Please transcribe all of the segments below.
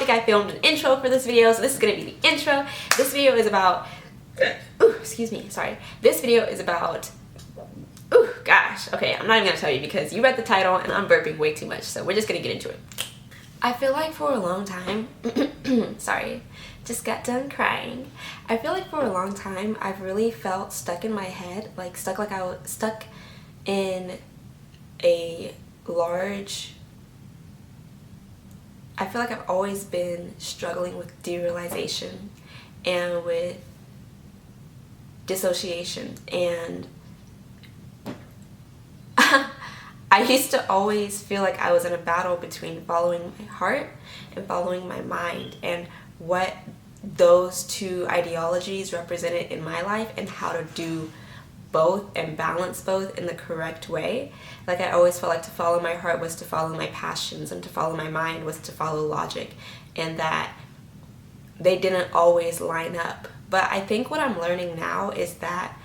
think I filmed an intro for this video, so this is gonna be the intro. This video is about, excuse me, sorry. This video is about, gosh, okay, I'm not even gonna tell you because you read the title and I'm burping way too much, so we're just gonna get into it. I feel like for a long time, sorry, just got done crying. I feel like for a long time, I've really felt stuck in my head, like stuck in a large, I feel like I've always been struggling with derealization and with dissociation, and I used to always feel like I was in a battle between following my heart and following my mind, and what those two ideologies represented in my life and how to do both and balance both in the correct way. Like, I always felt like to follow my heart was to follow my passions, and to follow my mind was to follow logic, and that they didn't always line up. But I think what I'm learning now is that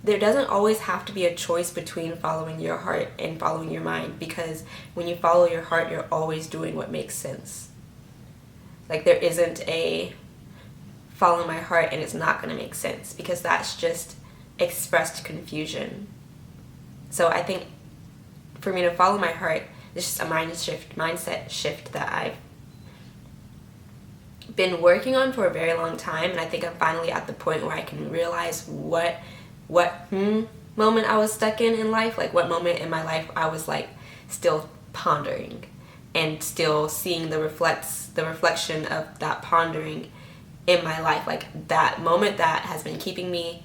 there doesn't always have to be a choice between following your heart and following your mind, because when you follow your heart, you're always doing what makes sense. Like, there isn't a follow my heart and it's not going to make sense, because that's just expressed confusion. So I think for me to follow my heart, it's just a mindset shift that I've been working on for a very long time, and I think I'm finally at the point where I can realize what moment I was stuck in life, like what moment in my life I was like still pondering and still seeing the reflection of that pondering in my life. Like, that moment that has been keeping me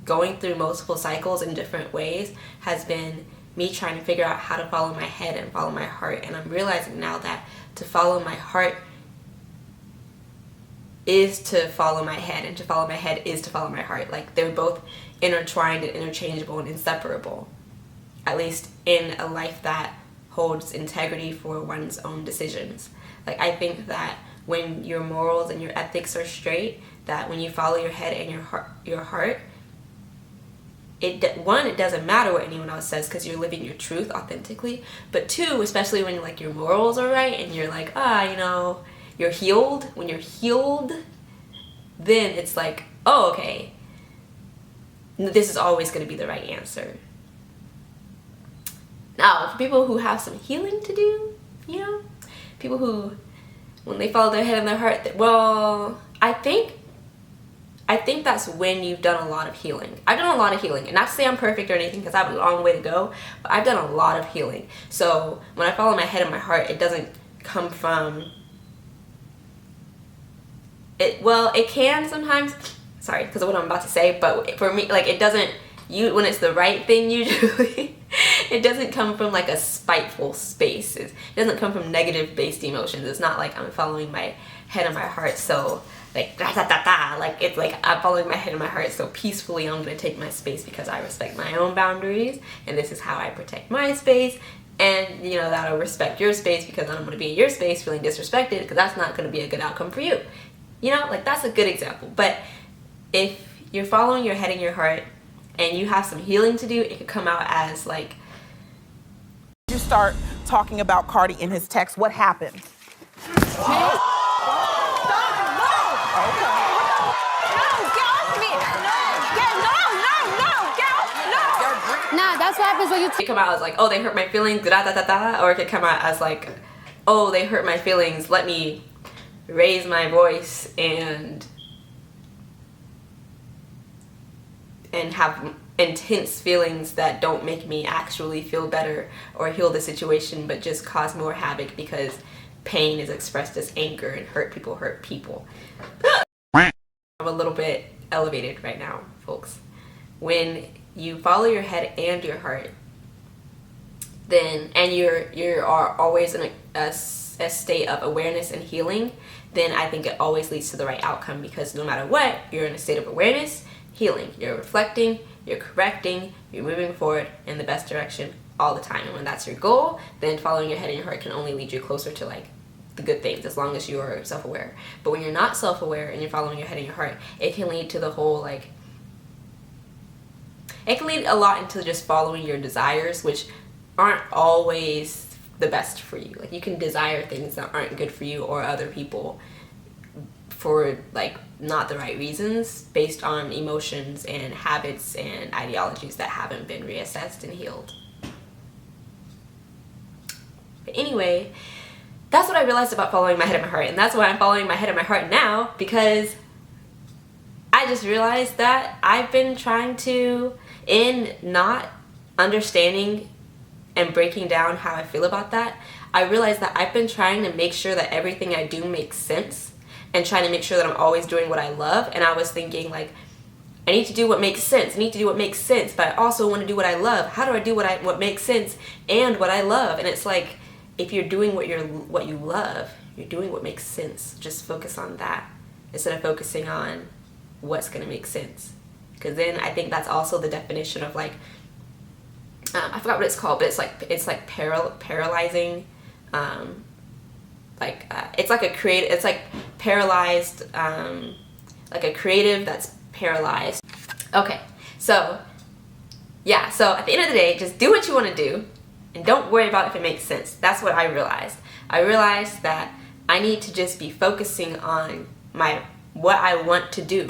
going through multiple cycles in different ways has been me trying to figure out how to follow my head and follow my heart. And I'm realizing now that to follow my heart is to follow my head, and to follow my head is to follow my heart. Like, they're both intertwined and interchangeable and inseparable, at least in a life that holds integrity for one's own decisions. Like, I think that when your morals and your ethics are straight, that when you follow your head and your heart, it doesn't matter what anyone else says, because you're living your truth authentically. But two, especially when like your morals are right and you're like, you're healed. When you're healed, then it's like, oh, okay, this is always going to be the right answer. Now, for people who have some healing to do, people who, when they follow their head and their heart, well, I think that's when you've done a lot of healing. I've done a lot of healing, and not to say I'm perfect or anything, because I have a long way to go, but I've done a lot of healing. So when I follow my head and my heart, it doesn't come from it. Well, it can sometimes, sorry, because of what I'm about to say, but for me, like, it doesn't, when it's the right thing, usually, it doesn't come from like a spiteful space. It doesn't come from negative based emotions. It's not like I'm following my head and my heart so like like, it's like I'm following my head and my heart so peacefully. I'm gonna take my space because I respect my own boundaries, and this is how I protect my space. And that I'll respect your space because I don't want to be in your space feeling disrespected, because that's not going to be a good outcome for you. Like, that's a good example. But if you're following your head and your heart and you have some healing to do, it could come out as like, you start talking about Cardi in his text, what happened? Nah, that's what happens when you it come out as like, oh, they hurt my feelings, or it could come out as like, oh, they hurt my feelings, let me raise my voice and have intense feelings that don't make me actually feel better or heal the situation, but just cause more havoc, because pain is expressed as anger, and hurt people. I'm a little bit elevated right now, folks. When you follow your head and your heart, then, and you are always in a state of awareness and healing, then I think it always leads to the right outcome, because no matter what, you're in a state of awareness, healing, you're reflecting, you're correcting, you're moving forward in the best direction all the time. And when that's your goal, then following your head and your heart can only lead you closer to like the good things, as long as you are self-aware. But when you're not self-aware and you're following your head and your heart, it can lead to the whole like, it can lead a lot into just following your desires, which aren't always the best for you. Like, you can desire things that aren't good for you or other people for like not the right reasons, based on emotions and habits and ideologies that haven't been reassessed and healed. But anyway, that's what I realized about following my head and my heart, and that's why I'm following my head and my heart now, because I just realized that I've been trying to, in not understanding and breaking down how I feel about that, I realized that I've been trying to make sure that everything I do makes sense, and trying to make sure that I'm always doing what I love. And I was thinking, like, I need to do what makes sense. I need to do what makes sense, but I also want to do what I love. How do I do what makes sense and what I love? And it's like, if you're doing what you love, you're doing what makes sense. Just focus on that instead of focusing on what's going to make sense. Because then I think that's also the definition of, like, I forgot what it's called, but it's like paralyzing. It's like a creative. It's like paralyzed. Like a creative that's paralyzed. Okay, so yeah. So at the end of the day, just do what you want to do, and don't worry about if it makes sense. That's what I realized. I realized that I need to just be focusing on what I want to do,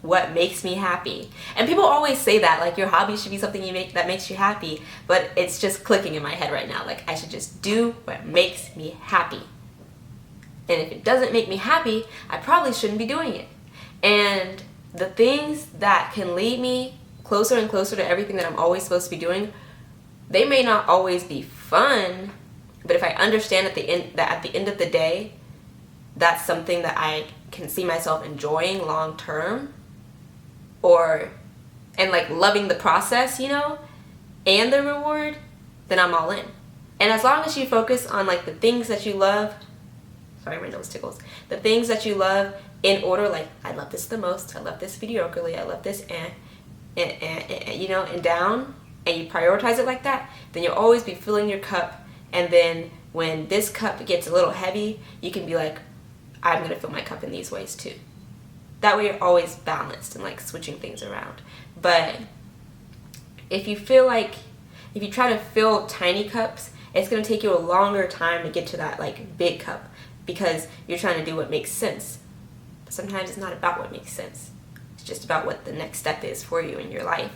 what makes me happy. And people always say that, like, your hobby should be something that makes you happy, but it's just clicking in my head right now. Like, I should just do what makes me happy. And if it doesn't make me happy, I probably shouldn't be doing it. And the things that can lead me closer and closer to everything that I'm always supposed to be doing, they may not always be fun, but if I understand at the end of the day, that's something that I can see myself enjoying long term, and like loving the process, you know, and the reward, then I'm all in. And as long as you focus on, like, the things that you love, sorry, my nose tickles, the things that you love in order, like, I love this the most, I love this mediocrely, I love this you know, and down, and you prioritize it like that, then you'll always be filling your cup. And then when this cup gets a little heavy, you can be like, I'm going to fill my cup in these ways too. That way you're always balanced and, like, switching things around. But if you try to fill tiny cups, it's going to take you a longer time to get to that, like, big cup, because you're trying to do what makes sense. But sometimes it's not about what makes sense. It's just about what the next step is for you in your life.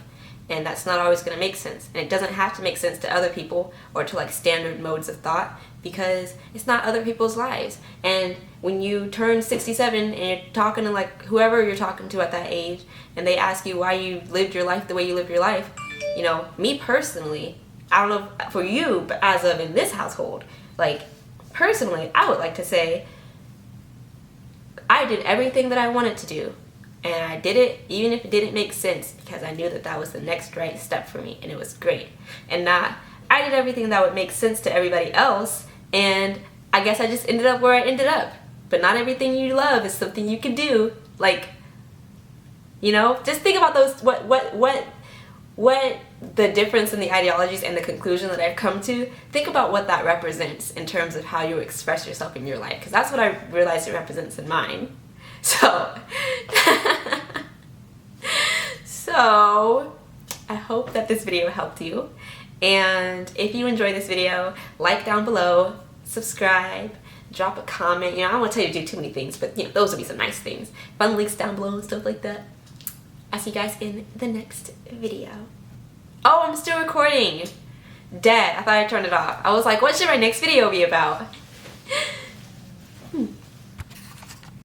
And that's not always going to make sense. And it doesn't have to make sense to other people or to, like, standard modes of thought, because it's not other people's lives. And when you turn 67 and you're talking to, like, whoever you're talking to at that age, and they ask you why you lived your life the way you lived your life, you know, me personally, I don't know for you, but as of in this household, like, personally, I would like to say I did everything that I wanted to do. And I did it even if it didn't make sense, because I knew that that was the next right step for me, and it was great. And not, I did everything that would make sense to everybody else, and I guess I just ended up where I ended up. But not everything you love is something you can do. Like, you know, just think about those, what the difference in the ideologies and the conclusion that I've come to. Think about what that represents in terms of how you express yourself in your life, because that's what I realized it represents in mine. So I hope that this video helped you, and if you enjoyed this video, like down below, subscribe, drop a comment. You know, I don't want to tell you to do too many things, but, you know, those would be some nice things. Fun links down below and stuff like that. I'll see you guys in the next video. Oh, I'm still recording. Dead. I thought I turned it off. I was like, what should my next video be about?